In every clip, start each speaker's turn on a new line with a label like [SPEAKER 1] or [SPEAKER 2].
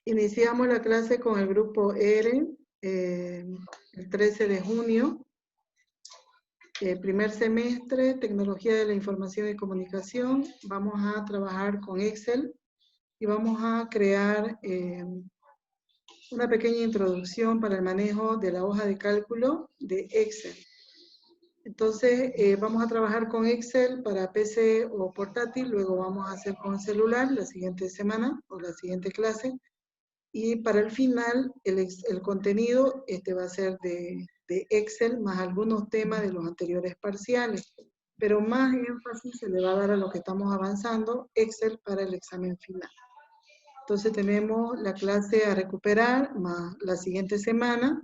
[SPEAKER 1] Iniciamos la clase con el grupo R, el 13 de junio. Primer semestre, Tecnología de la Información y Comunicación. Vamos a trabajar con Excel y vamos a crear una pequeña introducción para el manejo de la hoja de cálculo de Excel. Entonces, vamos a trabajar con Excel para PC o portátil, luego vamos a hacer con celular la siguiente semana o la siguiente clase. Y para el final, el contenido va a ser de Excel más algunos temas de los anteriores parciales. Pero más énfasis se le va a dar a lo que estamos avanzando, Excel para el examen final. Entonces tenemos la clase a recuperar, más la siguiente semana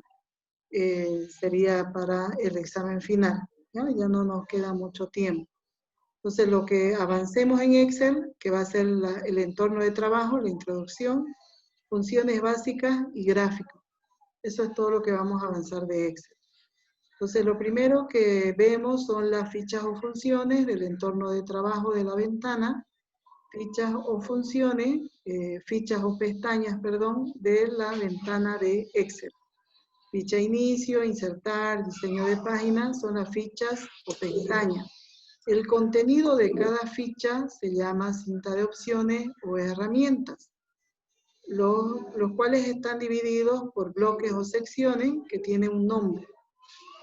[SPEAKER 1] sería para el examen final. Ya no nos queda mucho tiempo. Entonces lo que avancemos en Excel, que va a ser el entorno de trabajo, la introducción, funciones básicas y gráficos. Eso es todo lo que vamos a avanzar de Excel. Entonces, lo primero que vemos son las fichas o funciones del entorno de trabajo de la ventana, fichas o funciones, fichas o pestañas, perdón, de la ventana de Excel. Ficha inicio, insertar, diseño de página, son las fichas o pestañas. El contenido de cada ficha se llama cinta de opciones o herramientas. Los cuales están divididos por bloques o secciones que tienen un nombre.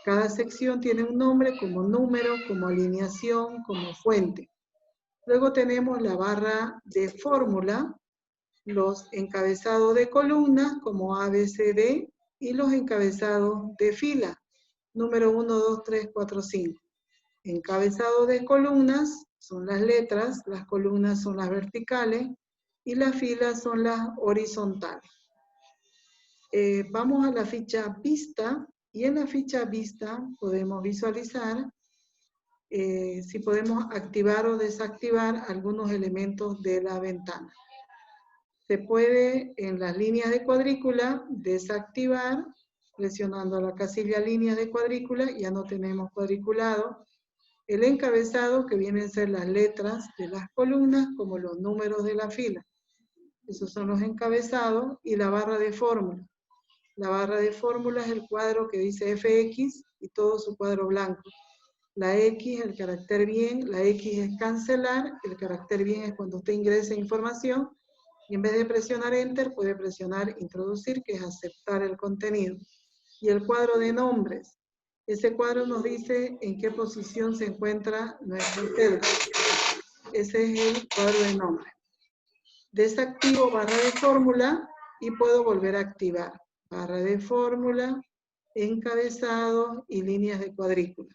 [SPEAKER 1] Cada sección tiene un nombre como número, como alineación, como fuente. Luego tenemos la barra de fórmula, los encabezados de columnas como A, B, C, D y los encabezados de fila, número 1, 2, 3, 4, 5. Encabezado de columnas son las letras, las columnas son las verticales, y las filas son las horizontales. Vamos a la ficha vista, y en la ficha vista podemos visualizar si podemos activar o desactivar algunos elementos de la ventana. Se puede en las líneas de cuadrícula desactivar, presionando la casilla líneas de cuadrícula, ya no tenemos cuadriculado. El encabezado, que vienen a ser las letras de las columnas, como los números de la fila. Esos son los encabezados, y la barra de fórmula. La barra de fórmula es el cuadro que dice FX y todo su cuadro blanco. La X, el carácter bien, la X es cancelar, el carácter bien es cuando usted ingresa información, y en vez de presionar Enter, puede presionar Introducir, que es aceptar el contenido. Y el cuadro de nombres. Ese cuadro nos dice en qué posición se encuentra nuestra celda. Ese es el cuadro de nombres. Desactivo barra de fórmula y puedo volver a activar. Barra de fórmula, encabezado y líneas de cuadrícula.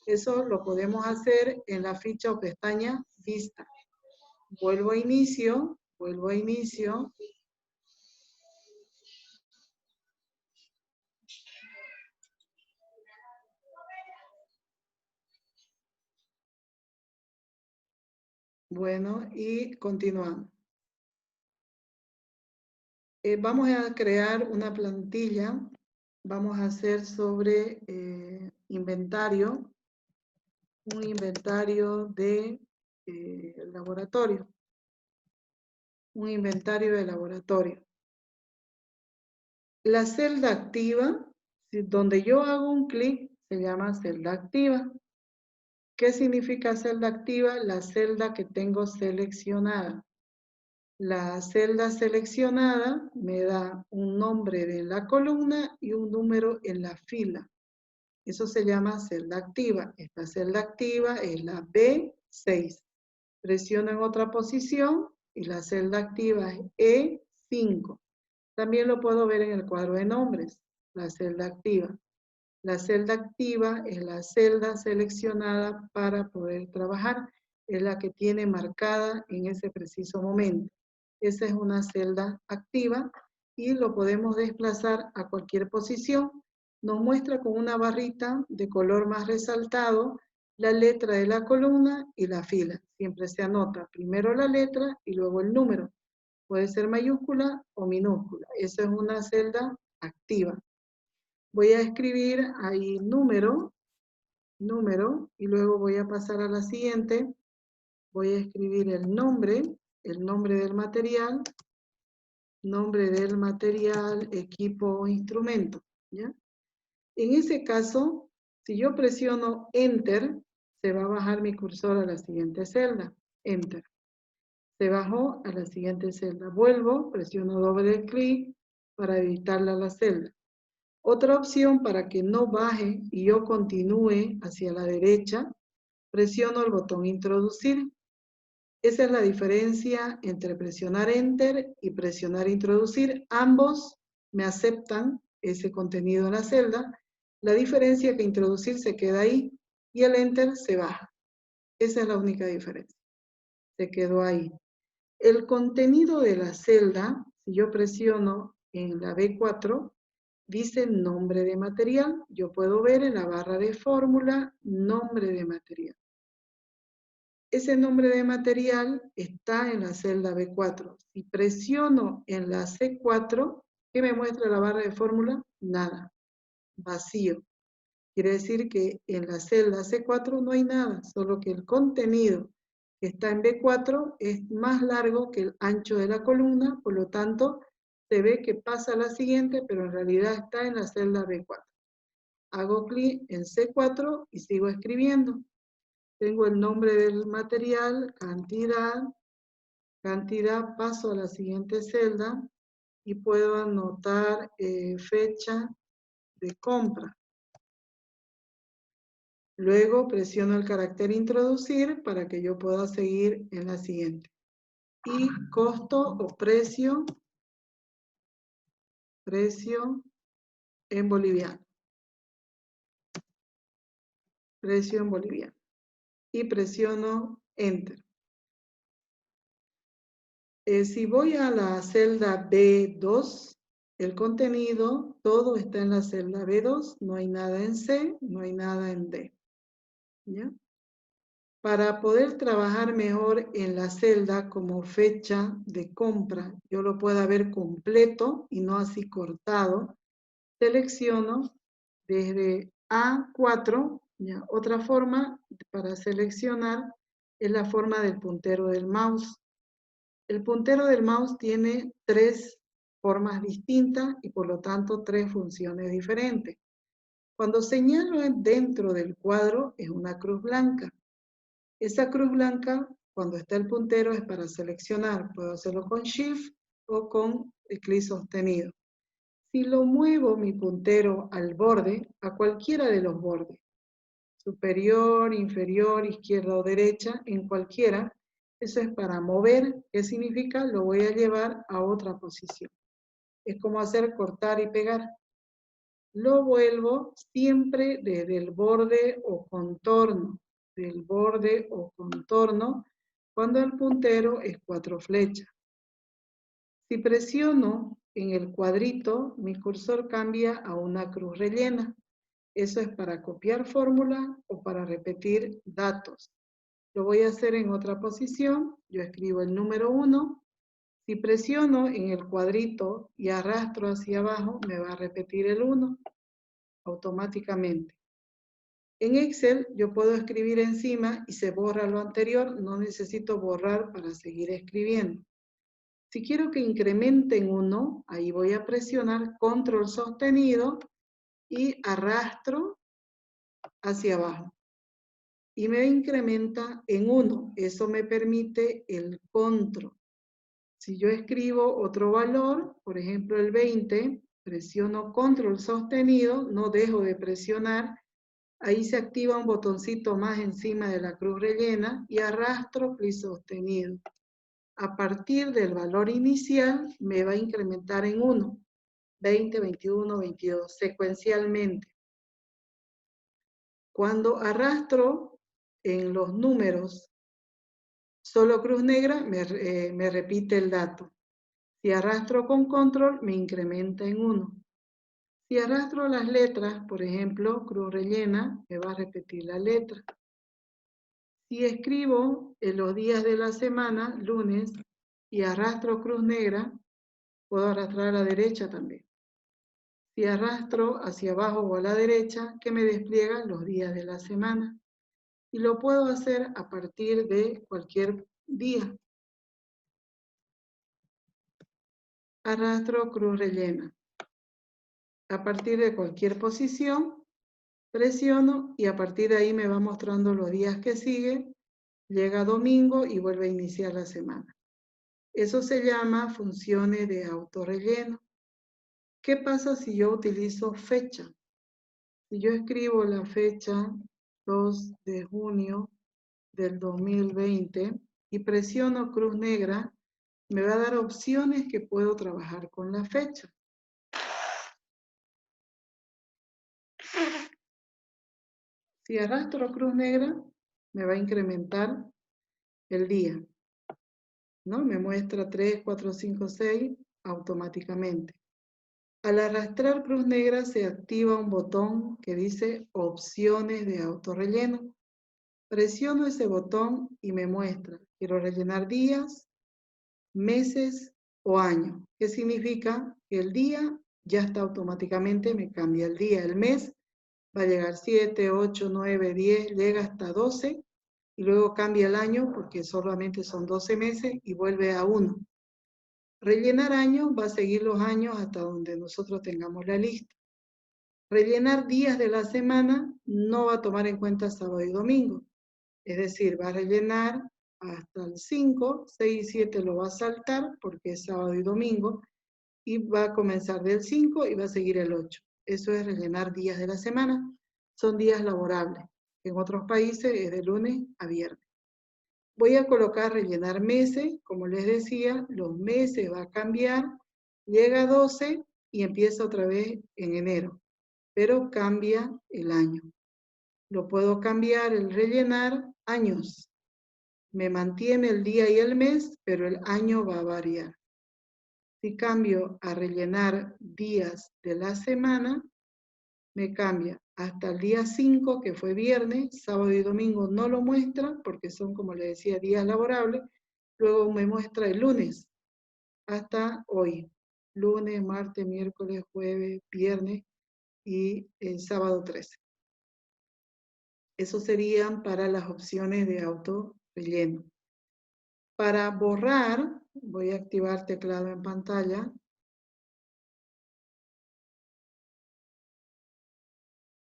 [SPEAKER 1] Eso lo podemos hacer en la ficha o pestaña vista. Vuelvo a inicio, vuelvo a inicio. Bueno, y continuamos. Vamos a crear una plantilla. Vamos a hacer sobre inventario. Un inventario de laboratorio. Un inventario de laboratorio. La celda activa, donde yo hago un clic, se llama celda activa. ¿Qué significa celda activa? La celda que tengo seleccionada. La celda seleccionada me da un nombre de la columna y un número en la fila. Eso se llama celda activa. Esta celda activa es la B6. Presiono en otra posición y la celda activa es E5. También lo puedo ver en el cuadro de nombres, la celda activa. La celda activa es la celda seleccionada para poder trabajar. Es la que tiene marcada en ese preciso momento. Esa es una celda activa y lo podemos desplazar a cualquier posición. Nos muestra con una barrita de color más resaltado la letra de la columna y la fila. Siempre se anota primero la letra y luego el número. Puede ser mayúscula o minúscula. Esa es una celda activa. Voy a escribir ahí número, y luego voy a pasar a la siguiente. Voy a escribir el nombre del material, nombre del material, equipo o instrumento, ¿ya? En ese caso, si yo presiono Enter, se va a bajar mi cursor a la siguiente celda. Enter. Se bajó a la siguiente celda. Vuelvo, presiono doble clic para editarla a la celda. Otra opción para que no baje y yo continúe hacia la derecha, presiono el botón Introducir. Esa es la diferencia entre presionar Enter y presionar Introducir. Ambos me aceptan ese contenido en la celda. La diferencia es que Introducir se queda ahí y el Enter se baja. Esa es la única diferencia. Se quedó ahí. El contenido de la celda, si yo presiono en la B4, dice nombre de material. Yo puedo ver en la barra de fórmula nombre de material. Ese nombre de material está en la celda B4. Si presiono en la C4, ¿qué me muestra la barra de fórmula? Nada, vacío. Quiere decir que en la celda C4 no hay nada, solo que el contenido que está en B4 es más largo que el ancho de la columna, por lo tanto, se ve que pasa a la siguiente, pero en realidad está en la celda B4. Hago clic en C4 y sigo escribiendo. Tengo el nombre del material, cantidad, paso a la siguiente celda y puedo anotar fecha de compra. Luego presiono el carácter introducir para que yo pueda seguir en la siguiente. Y costo o precio en boliviano. Precio en boliviano. Y presiono Enter. Si voy a la celda B2, el contenido, todo está en la celda B2, no hay nada en C, no hay nada en D. ¿Ya? Para poder trabajar mejor en la celda como fecha de compra, yo lo pueda ver completo y no así cortado, selecciono desde A4, ¿ya? Otra forma para seleccionar es la forma del puntero del mouse. El puntero del mouse tiene 3 formas distintas y por lo tanto 3 funciones diferentes. Cuando señalo dentro del cuadro es una cruz blanca. Esa cruz blanca, cuando está el puntero, es para seleccionar. Puedo hacerlo con Shift o con el clic sostenido. Si lo muevo mi puntero al borde, a cualquiera de los bordes, superior, inferior, izquierda o derecha, en cualquiera, eso es para mover. ¿Qué significa? Lo voy a llevar a otra posición. Es como hacer cortar y pegar. Lo vuelvo siempre desde el borde o contorno. Del borde o contorno, cuando el puntero es 4 flechas. Si presiono en el cuadrito, mi cursor cambia a una cruz rellena. Eso es para copiar fórmula o para repetir datos. Lo voy a hacer en otra posición. Yo escribo el número 1. Si presiono en el cuadrito y arrastro hacia abajo, me va a repetir el 1 automáticamente. En Excel yo puedo escribir encima y se borra lo anterior. No necesito borrar para seguir escribiendo. Si quiero que incremente en 1, ahí voy a presionar control sostenido y arrastro hacia abajo. Y me incrementa en 1. Eso me permite el control. Si yo escribo otro valor, por ejemplo el 20, presiono control sostenido, no dejo de presionar. Ahí se activa un botoncito más encima de la cruz rellena y arrastro clic sostenido. A partir del valor inicial me va a incrementar en 1, 20, 21, 22, secuencialmente. Cuando arrastro en los números solo cruz negra, me repite el dato. Si arrastro con control, me incrementa en 1. Si arrastro las letras, por ejemplo, cruz rellena, me va a repetir la letra. Si escribo en los días de la semana, lunes, y arrastro cruz negra, puedo arrastrar a la derecha también. Si arrastro hacia abajo o a la derecha, que me despliega los días de la semana. Y lo puedo hacer a partir de cualquier día. arrastro cruz rellena. A partir de cualquier posición, presiono y a partir de ahí me va mostrando los días que siguen. Llega domingo y vuelve a iniciar la semana. Eso se llama funciones de autorrelleno. ¿Qué pasa si yo utilizo fecha? Si yo escribo la fecha 2 de junio del 2020 y presiono cruz negra, me va a dar opciones que puedo trabajar con la fecha. Si arrastro cruz negra, me va a incrementar el día, ¿no? Me muestra 3, 4, 5, 6 automáticamente. Al arrastrar cruz negra se activa un botón que dice opciones de autorrelleno. Presiono ese botón y me muestra, quiero rellenar días, meses o años. ¿Qué significa? Que el día ya está automáticamente, me cambia el día. El mes va a llegar 7, 8, 9, 10, llega hasta 12 y luego cambia el año porque solamente son 12 meses y vuelve a 1. Rellenar años va a seguir los años hasta donde nosotros tengamos la lista. Rellenar días de la semana no va a tomar en cuenta sábado y domingo. Es decir, va a rellenar hasta el 5, 6 y 7 lo va a saltar porque es sábado y domingo y va a comenzar del 5 y va a seguir el 8. Eso es rellenar días de la semana. Son días laborables. En otros países es de lunes a viernes. Voy a colocar rellenar meses. Como les decía, los meses va a cambiar. Llega a 12 y empieza otra vez en enero. Pero cambia el año. Lo puedo cambiar, el rellenar años. Me mantiene el día y el mes, pero el año va a variar. Si cambio a rellenar días de la semana, me cambia hasta el día 5, que fue viernes, sábado y domingo no lo muestra, porque son, como les decía, días laborables. Luego me muestra el lunes, hasta hoy. Lunes, martes, miércoles, jueves, viernes y el sábado 13. Eso serían para las opciones de auto relleno. Para borrar, voy a activar teclado en pantalla.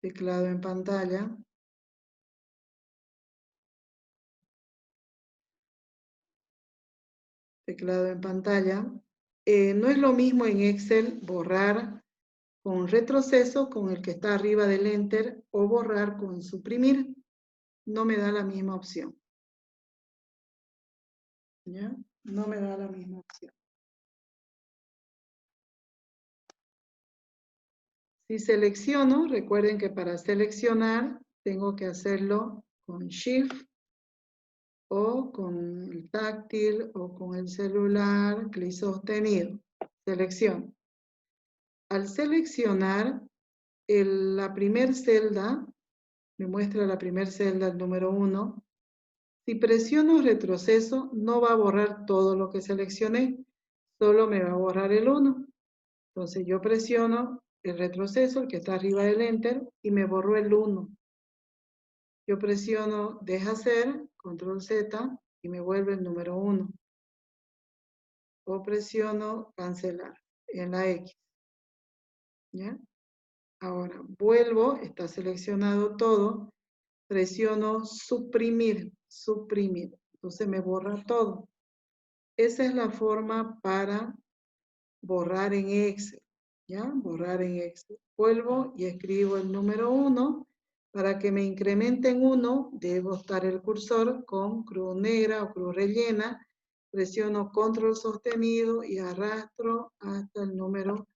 [SPEAKER 1] Teclado en pantalla. Teclado en pantalla. No es lo mismo en Excel borrar con retroceso, con el que está arriba del Enter, o borrar con suprimir. No me da la misma opción. ¿Ya? No me da la misma opción. Si selecciono, recuerden que para seleccionar tengo que hacerlo con Shift o con el táctil o con el celular, clic sostenido. Selecciono. Al seleccionar la primera celda, me muestra la primera celda, el número 1. Si presiono retroceso, no va a borrar todo lo que seleccioné, solo me va a borrar el 1. Entonces yo presiono el retroceso, el que está arriba del Enter, y me borró el 1. Yo presiono deshacer, control Z, y me vuelve el número 1. O presiono cancelar en la X. ¿Ya? Ahora vuelvo, está seleccionado todo, presiono suprimir, suprimir. Entonces me borra todo. Esa es la forma para borrar en Excel. ¿Ya? Borrar en Excel. Vuelvo y escribo el número 1. Para que me incremente en 1, debo estar el cursor con cruz negra o cruz rellena. Presiono control sostenido y arrastro hasta el número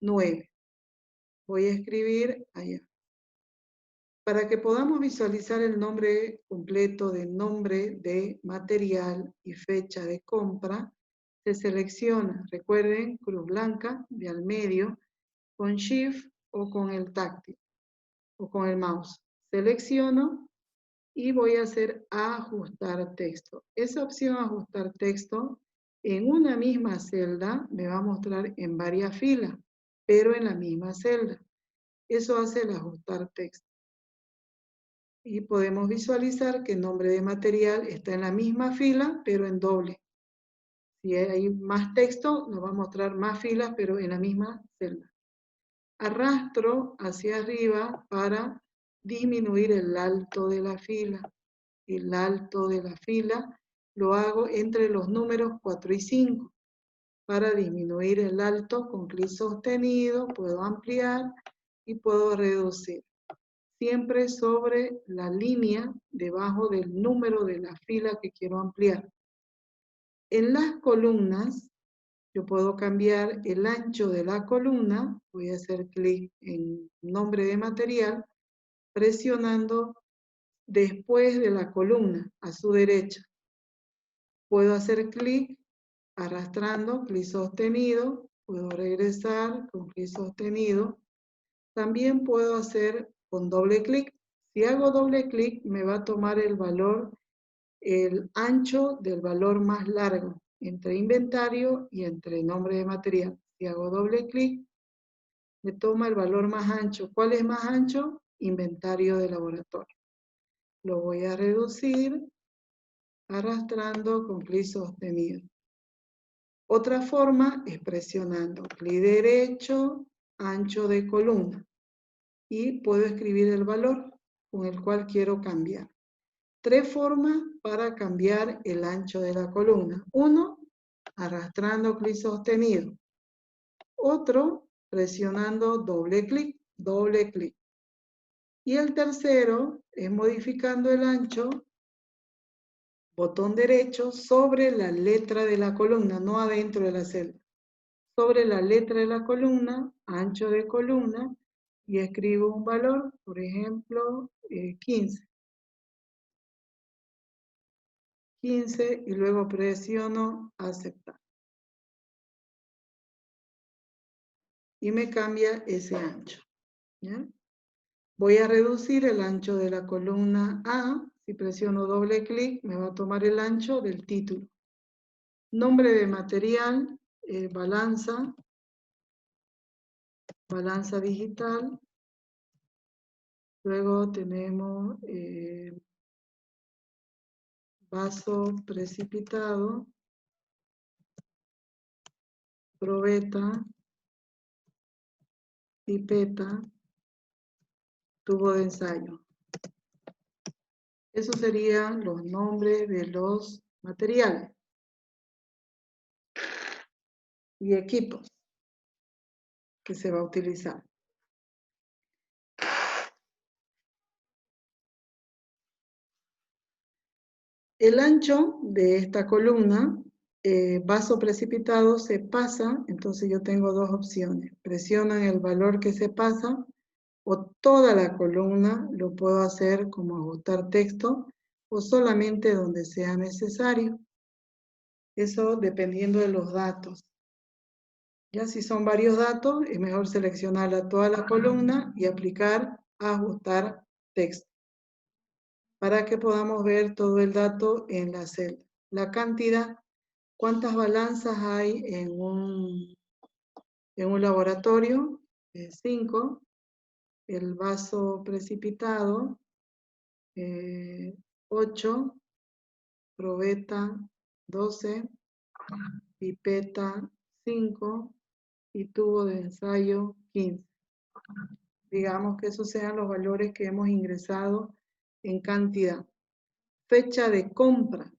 [SPEAKER 1] 9. Voy a escribir allá. Para que podamos visualizar el nombre completo de nombre de material y fecha de compra, se selecciona, recuerden, cruz blanca de al medio, con Shift o con el táctil o con el mouse. Selecciono y voy a hacer ajustar texto. Esa opción ajustar texto en una misma celda me va a mostrar en varias filas, pero en la misma celda. Eso hace el ajustar texto. Y podemos visualizar que el nombre de material está en la misma fila, pero en doble. Si hay más texto, nos va a mostrar más filas, pero en la misma celda. Arrastro hacia arriba para disminuir el alto de la fila. El alto de la fila lo hago entre los números 4 y 5. Para disminuir el alto con clic sostenido, puedo ampliar y puedo reducir. Siempre sobre la línea debajo del número de la fila que quiero ampliar. En las columnas, yo puedo cambiar el ancho de la columna. Voy a hacer clic en nombre de material, presionando después de la columna a su derecha. Puedo hacer clic arrastrando, clic sostenido. Puedo regresar con clic sostenido. También puedo hacer con doble clic. Si hago doble clic, me va a tomar el valor, el ancho del valor más largo, entre inventario y entre nombre de material. Si hago doble clic, me toma el valor más ancho. ¿Cuál es más ancho? Inventario de laboratorio. Lo voy a reducir arrastrando con clic sostenido. Otra forma es presionando clic derecho, ancho de columna. Y puedo escribir el valor con el cual quiero cambiar. 3 formas para cambiar el ancho de la columna. Uno, arrastrando clic sostenido. Otro, presionando doble clic, doble clic. Y el tercero es modificando el ancho, botón derecho, sobre la letra de la columna, no adentro de la celda. Sobre la letra de la columna, ancho de columna, y escribo un valor, por ejemplo, 15. 15 y luego presiono aceptar. Y me cambia ese ancho. ¿Ya? Voy a reducir el ancho de la columna A. Si presiono doble clic, me va a tomar el ancho del título. Nombre de material, balanza, balanza digital. Luego tenemos vaso precipitado, probeta, pipeta, tubo de ensayo. Esos serían los nombres de los materiales y equipos que se va a utilizar. El ancho de esta columna, vaso precipitado, se pasa, entonces yo tengo dos opciones. Presionan el valor que se pasa o toda la columna, lo puedo hacer como ajustar texto o solamente donde sea necesario. Eso dependiendo de los datos. Ya si son varios datos, es mejor seleccionar toda la columna y aplicar ajustar texto para que podamos ver todo el dato en la celda. La cantidad, cuántas balanzas hay en un laboratorio, 5. El vaso precipitado, 8. Probeta, 12. Pipeta, 5. Y tubo de ensayo, 15. Digamos que esos sean los valores que hemos ingresado en cantidad. Fecha de compra.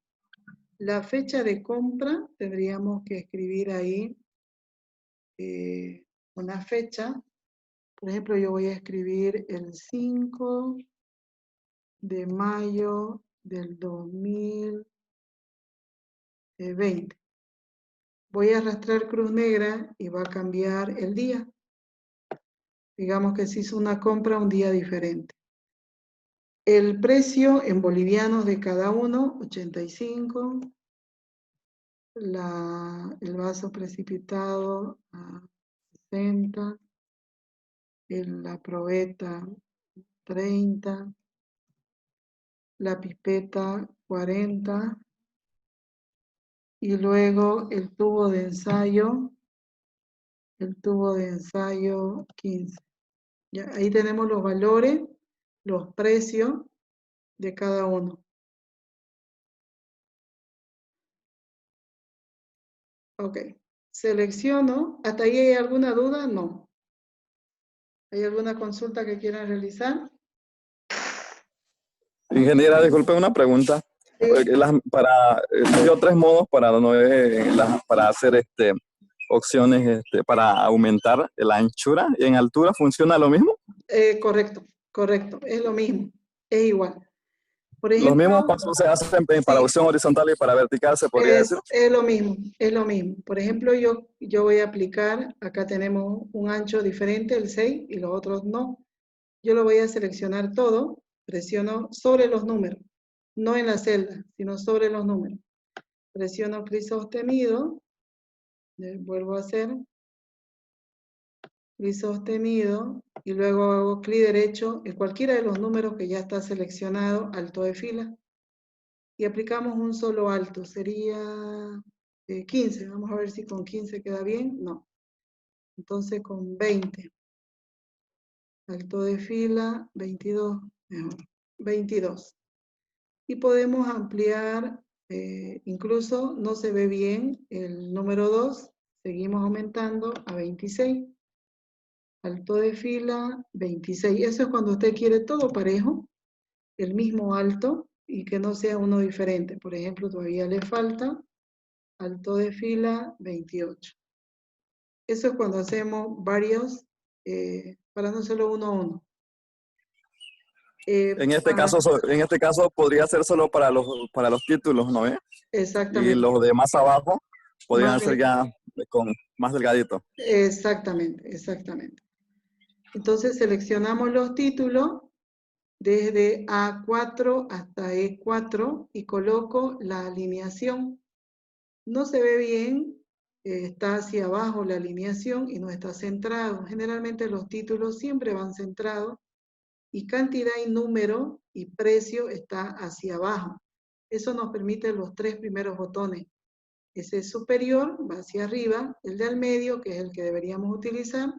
[SPEAKER 1] La fecha de compra tendríamos que escribir ahí una fecha. Por ejemplo, yo voy a escribir el 5 de mayo del 2020. Voy a arrastrar cruz negra y va a cambiar el día. Digamos que se hizo una compra un día diferente. El precio en bolivianos de cada uno, 85. El vaso precipitado a 60. La probeta 30. La pipeta 40. Y luego el tubo de ensayo 15. Ya, ahí tenemos los valores, los precios de cada uno. Ok. Selecciono. ¿Hasta ahí hay alguna duda? No. ¿Hay alguna consulta que quieran realizar?
[SPEAKER 2] Ingeniera, disculpe una pregunta.
[SPEAKER 1] Sí.
[SPEAKER 2] Dio tres modos para, para hacer opciones para aumentar la anchura y en altura. ¿Funciona lo mismo?
[SPEAKER 1] Correcto, correcto. Es lo mismo. Es igual. Por
[SPEAKER 2] Los
[SPEAKER 1] ejemplo,
[SPEAKER 2] mismos pasos se hacen para
[SPEAKER 1] sí,
[SPEAKER 2] opción horizontal y para vertical, se podría decir.
[SPEAKER 1] es lo mismo, es lo mismo. Por ejemplo, yo voy a aplicar, acá tenemos un ancho diferente, el 6, y los otros no. Yo lo voy a seleccionar todo, presiono sobre los números, no en la celda, sino sobre los números. Presiono clic sostenido, vuelvo a hacer clic sostenido, y luego hago clic derecho en cualquiera de los números que ya está seleccionado, alto de fila, y aplicamos un solo alto, sería 15, vamos a ver si con 15 queda bien, no, entonces con 20, alto de fila, 22, mejor, 22. Y podemos ampliar, incluso no se ve bien el número 2, seguimos aumentando a 26, alto de fila, 26, eso es cuando usted quiere todo parejo, el mismo alto, y que no sea uno diferente, por ejemplo, todavía le falta, alto de fila, 28. Eso es cuando hacemos varios, para no solo uno a uno.
[SPEAKER 2] En este caso podría ser solo para los títulos, ¿no ve? Y
[SPEAKER 1] Exactamente.
[SPEAKER 2] los de más abajo podrían
[SPEAKER 1] Más
[SPEAKER 2] ser
[SPEAKER 1] de,
[SPEAKER 2] ya con más delgadito.
[SPEAKER 1] exactamente, exactamente. Entonces seleccionamos los títulos desde A4 hasta E4 y coloco la alineación. No se ve bien, está hacia abajo la alineación y no está centrado. Generalmente los títulos siempre van centrados y cantidad y número y precio está hacia abajo. Eso nos permite los tres primeros botones. Ese superior va hacia arriba, el del medio, que es el que deberíamos utilizar,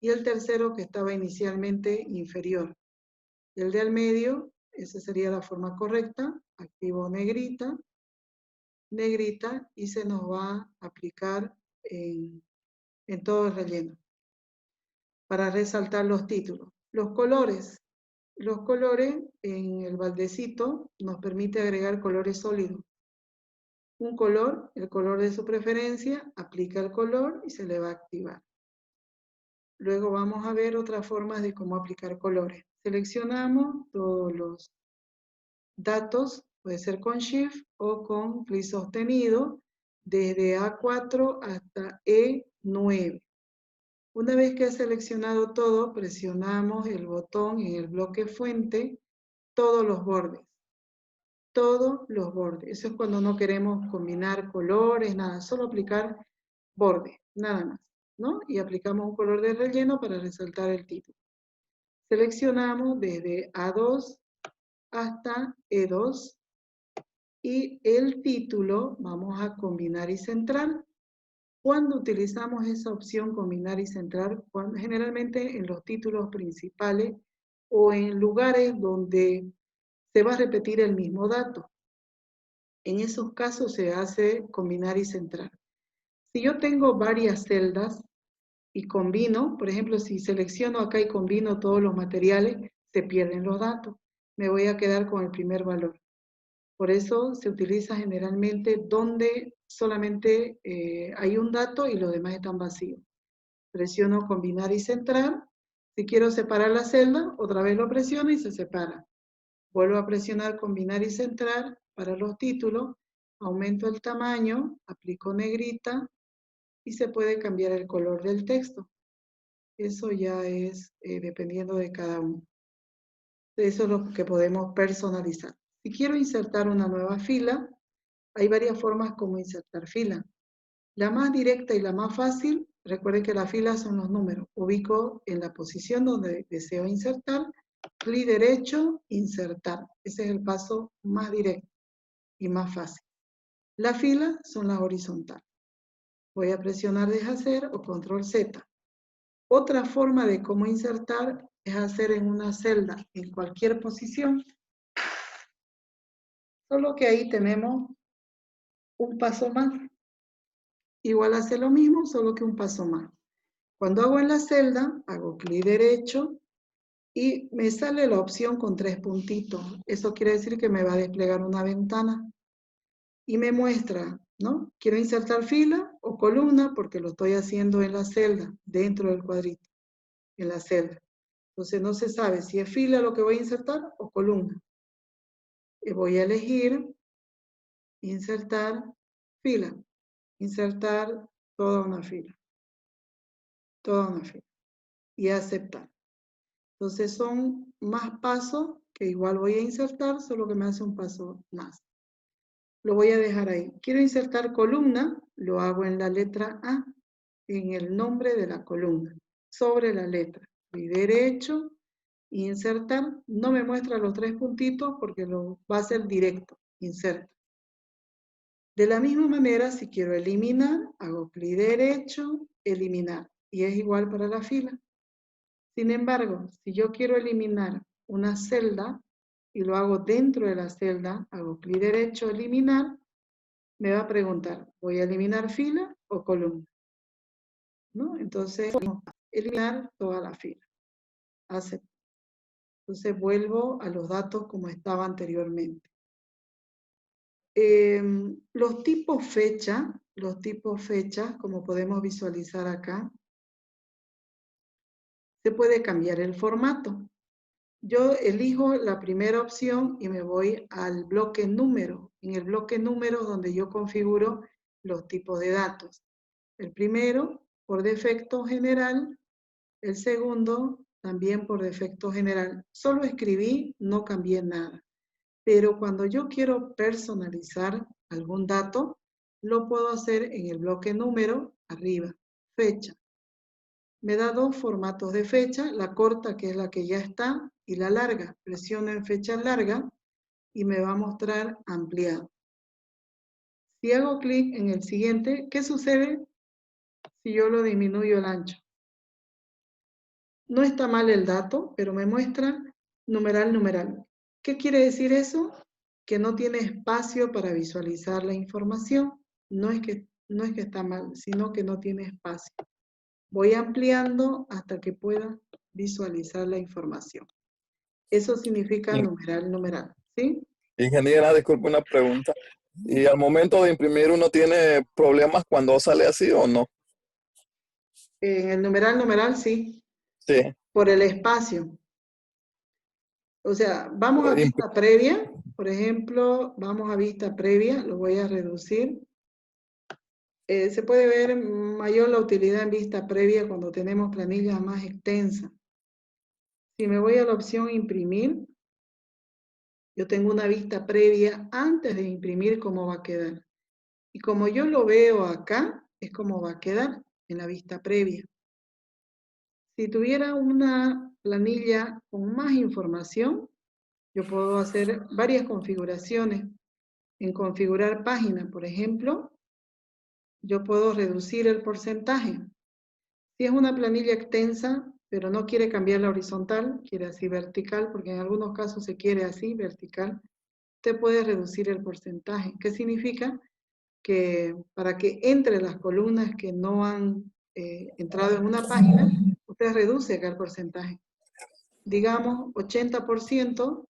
[SPEAKER 1] y el tercero que estaba inicialmente inferior. El del medio, esa sería la forma correcta, activo negrita, negrita, y se nos va a aplicar en todo el relleno para resaltar los títulos. Los colores en el baldecito nos permite agregar colores sólidos. Un color, el color de su preferencia, aplica el color y se le va a activar. Luego vamos a ver otras formas de cómo aplicar colores. Seleccionamos todos los datos, puede ser con Shift o con clic sostenido, desde A4 hasta E9. Una vez que ha seleccionado todo, presionamos el botón en el bloque fuente, todos los bordes. Todos los bordes. Eso es cuando no queremos combinar colores, nada, solo aplicar borde, nada más, ¿no? Y aplicamos un color de relleno para resaltar el título. Seleccionamos desde A2 hasta E2 y el título vamos a combinar y centrar. Cuando utilizamos esa opción combinar y centrar, generalmente en los títulos principales o en lugares donde se va a repetir el mismo dato. En esos casos se hace combinar y centrar. Si yo tengo varias celdas y combino, por ejemplo, si selecciono acá y combino todos los materiales, se pierden los datos. Me voy a quedar con el primer valor. Por eso se utiliza generalmente donde solamente hay un dato y los demás están vacíos. Presiono combinar y centrar. Si quiero separar la celda, otra vez lo presiono y se separa. Vuelvo a presionar combinar y centrar para los títulos. Aumento el tamaño, aplico negrita y se puede cambiar el color del texto. Eso ya es dependiendo de cada uno. Eso es lo que podemos personalizar. Si quiero insertar una nueva fila, hay varias formas como insertar fila. La más directa y la más fácil, recuerden que las filas son los números. Ubico en la posición donde deseo insertar, clic derecho, insertar. Ese es el paso más directo y más fácil. Las filas son las horizontales. Voy a presionar deshacer o control Z. Otra forma de cómo insertar es hacer en una celda en cualquier posición, solo que ahí tenemos un paso más. igual hace lo mismo, solo que un paso más. Cuando hago en la celda, hago clic derecho y me sale la opción con 3 puntitos. Eso quiere decir que me va a desplegar una ventana y me muestra, ¿no? Quiero insertar fila o columna porque lo estoy haciendo en la celda, dentro del cuadrito, en la celda. Entonces no se sabe si es fila lo que voy a insertar o columna. Y voy a elegir insertar fila, insertar toda una fila, y aceptar. Entonces son más pasos que igual voy a insertar, solo que me hace un paso más. Lo voy a dejar ahí. Quiero insertar columna, lo hago en la letra A, en el nombre de la columna, sobre la letra. Clic derecho, insertar, no me muestra los 3 puntitos porque lo va a hacer directo, inserta. De la misma manera, si quiero eliminar, hago clic derecho, eliminar, y es igual para la fila. Sin embargo, si yo quiero eliminar una celda, y lo hago dentro de la celda, hago clic derecho, eliminar, me va a preguntar, ¿voy a eliminar fila o columna? ¿No? Entonces, eliminar toda la fila. Acepto. Entonces, vuelvo a los datos como estaba anteriormente. Los tipos fecha, como podemos visualizar acá, se puede cambiar el formato. Yo elijo la primera opción y me voy al bloque número. En el bloque número donde yo configuro los tipos de datos. El primero, por defecto general. El segundo, también por defecto general. Solo escribí, no cambié nada. Pero cuando yo quiero personalizar algún dato, lo puedo hacer en el bloque número, arriba, fecha. Me da 2 formatos de fecha, la corta, que es la que ya está, y la larga. Presiono en fecha larga y me va a mostrar ampliado. Si hago clic en el siguiente, ¿qué sucede si yo lo disminuyo el ancho? No está mal el dato, pero me muestra numeral, numeral. ¿Qué quiere decir eso? Que no tiene espacio para visualizar la información. No es que está mal, sino que no tiene espacio. Voy ampliando hasta que pueda visualizar la información. Eso significa numeral, numeral, ¿sí?
[SPEAKER 2] Ingeniera, disculpe una pregunta. ¿Y al momento de imprimir uno tiene problemas cuando sale así o no?
[SPEAKER 1] En el numeral, numeral, sí.
[SPEAKER 2] Sí.
[SPEAKER 1] Por el espacio. O sea, vamos a vista previa, por ejemplo, vamos a vista previa, lo voy a reducir. Se puede ver mayor la utilidad en vista previa cuando tenemos planillas más extensas. Si me voy a la opción imprimir, yo tengo una vista previa antes de imprimir cómo va a quedar. Y como yo lo veo acá, es como va a quedar en la vista previa. Si tuviera una planilla con más información, yo puedo hacer varias configuraciones. En configurar página, por ejemplo, yo puedo reducir el porcentaje. Si es una planilla extensa, pero no quiere cambiar la horizontal, quiere así vertical, porque en algunos casos se quiere así, vertical, usted puede reducir el porcentaje. ¿Qué significa? Que para que entre las columnas que no han entrado en una página, usted reduce acá el porcentaje. Digamos 80%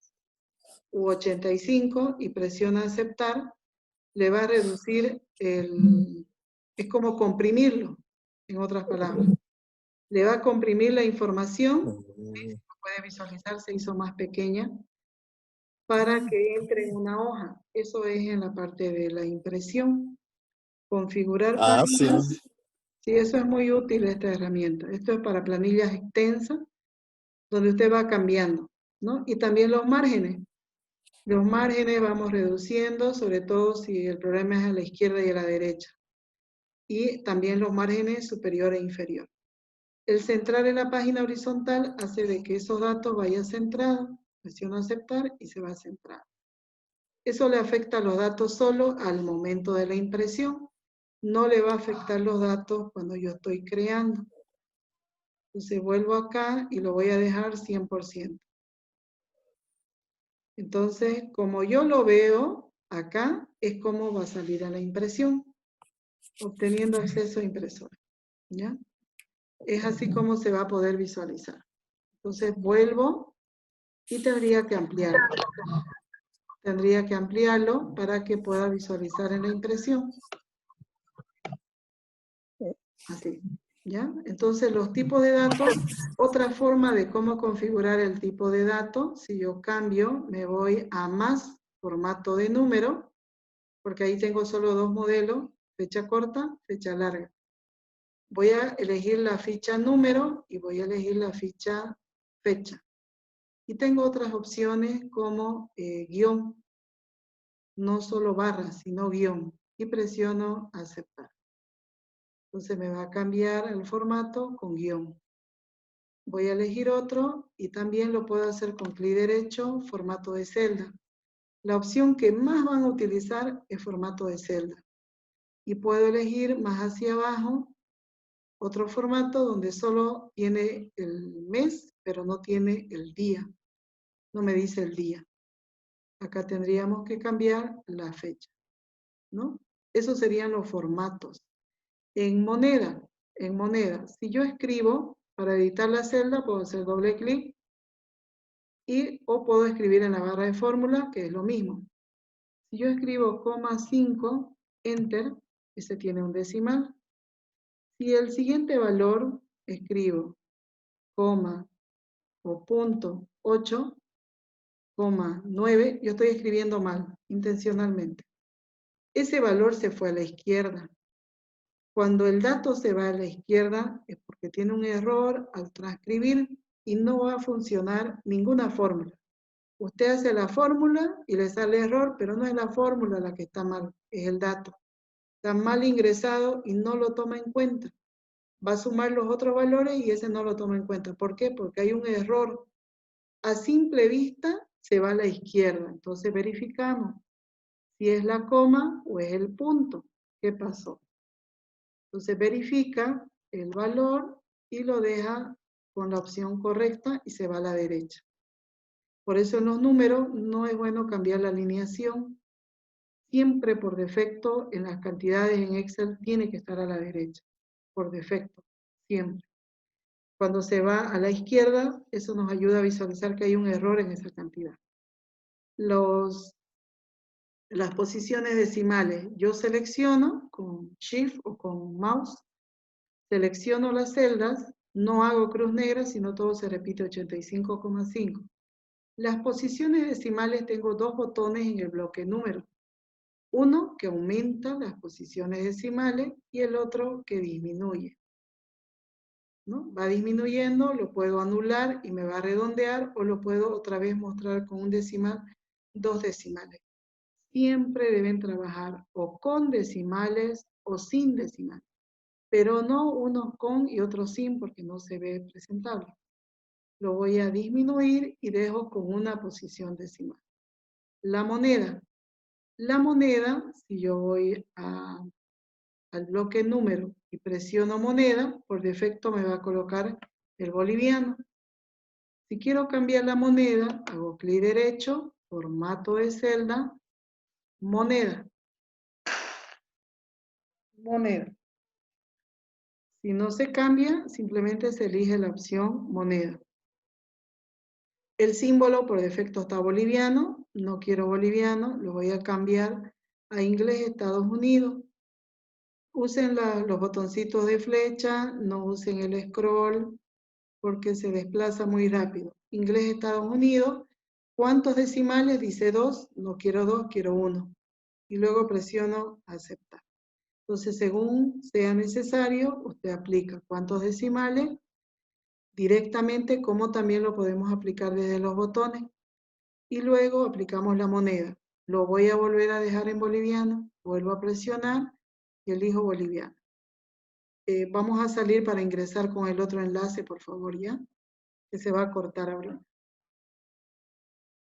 [SPEAKER 1] u 85% y presiona aceptar, le va a reducir es como comprimirlo, en otras palabras. Le va a comprimir la información, ¿sí? Puede visualizar, se hizo más pequeña, para que entre en una hoja. Eso es en la parte de la impresión. Configurar páginas.
[SPEAKER 2] Sí.
[SPEAKER 1] Sí, eso es muy útil, esta herramienta. Esto es para planillas extensas, donde usted va cambiando, ¿no? Y también los márgenes. Los márgenes vamos reduciendo, sobre todo si el problema es a la izquierda y a la derecha. Y también los márgenes superior e inferior. El centrar en la página horizontal hace de que esos datos vayan centrados. Presiono aceptar y se va a centrar. Eso le afecta a los datos solo al momento de la impresión. No le va a afectar los datos cuando yo estoy creando. Entonces vuelvo acá y lo voy a dejar 100%. Entonces, como yo lo veo acá, es como va a salir a la impresión. obteniendo acceso a impresora, ¿ya? Es así como se va a poder visualizar. Entonces vuelvo y tendría que ampliarlo. Tendría que ampliarlo para que pueda visualizar en la impresión. Así, ¿ya? Entonces los tipos de datos, otra forma de cómo configurar el tipo de dato, si yo cambio, me voy a más formato de número, porque ahí tengo solo dos modelos, fecha corta, fecha larga. Voy a elegir la ficha número y voy a elegir la ficha fecha. Y tengo otras opciones como guión, no solo barra, sino guión. Y presiono aceptar. Entonces me va a cambiar el formato con guión. Voy a elegir otro y también lo puedo hacer con clic derecho, formato de celda. La opción que más van a utilizar es formato de celda. Y puedo elegir más hacia abajo otro formato donde solo tiene el mes, pero no tiene el día. No me dice el día. Acá tendríamos que cambiar la fecha, ¿no? Esos serían los formatos. En moneda, si yo escribo, para editar la celda, puedo hacer doble clic o puedo escribir en la barra de fórmula, que es lo mismo. Si yo escribo 5, enter, ese tiene un decimal. Si el siguiente valor escribo coma o punto 8, 9, yo estoy escribiendo mal, intencionalmente. Ese valor se fue a la izquierda. Cuando el dato se va a la izquierda es porque tiene un error al transcribir y no va a funcionar ninguna fórmula. Usted hace la fórmula y le sale error, pero no es la fórmula la que está mal, es el dato. Está mal ingresado y no lo toma en cuenta. Va a sumar los otros valores y ese no lo toma en cuenta. ¿Por qué? Porque hay un error. A simple vista se va a la izquierda. Entonces verificamos si es la coma o es el punto. ¿Qué pasó? Entonces verifica el valor y lo deja con la opción correcta y se va a la derecha. Por eso en los números no es bueno cambiar la alineación. Siempre por defecto en las cantidades en Excel tiene que estar a la derecha. Por defecto, siempre. Cuando se va a la izquierda, eso nos ayuda a visualizar que hay un error en esa cantidad. Las posiciones decimales, yo selecciono con Shift o con Mouse, selecciono las celdas, no hago cruz negra, sino todo se repite 85,5. Las posiciones decimales tengo dos botones en el bloque número. Uno que aumenta las posiciones decimales y el otro que disminuye, ¿no? Va disminuyendo, lo puedo anular y me va a redondear o lo puedo otra vez mostrar con un decimal, dos decimales. Siempre deben trabajar o con decimales o sin decimales, pero no unos con y otros sin porque no se ve presentable. Lo voy a disminuir y dejo con una posición decimal. La moneda. La moneda, si yo voy al bloque número y presiono moneda, por defecto me va a colocar el boliviano. Si quiero cambiar la moneda, hago clic derecho, formato de celda, moneda. Moneda. Si no se cambia, simplemente se elige la opción moneda. El símbolo por defecto está boliviano, no quiero boliviano, lo voy a cambiar a inglés Estados Unidos. Usen los botoncitos de flecha, no usen el scroll porque se desplaza muy rápido. Inglés Estados Unidos, ¿cuántos decimales? Dice 2, no quiero 2, quiero 1. Y luego presiono aceptar. Entonces, según sea necesario, usted aplica cuántos decimales directamente, como también lo podemos aplicar desde los botones. Y luego aplicamos la moneda. Lo voy a volver a dejar en boliviano, vuelvo a presionar y elijo boliviano. Vamos a salir para ingresar con el otro enlace, por favor, ¿ya? Que se va a cortar ahora.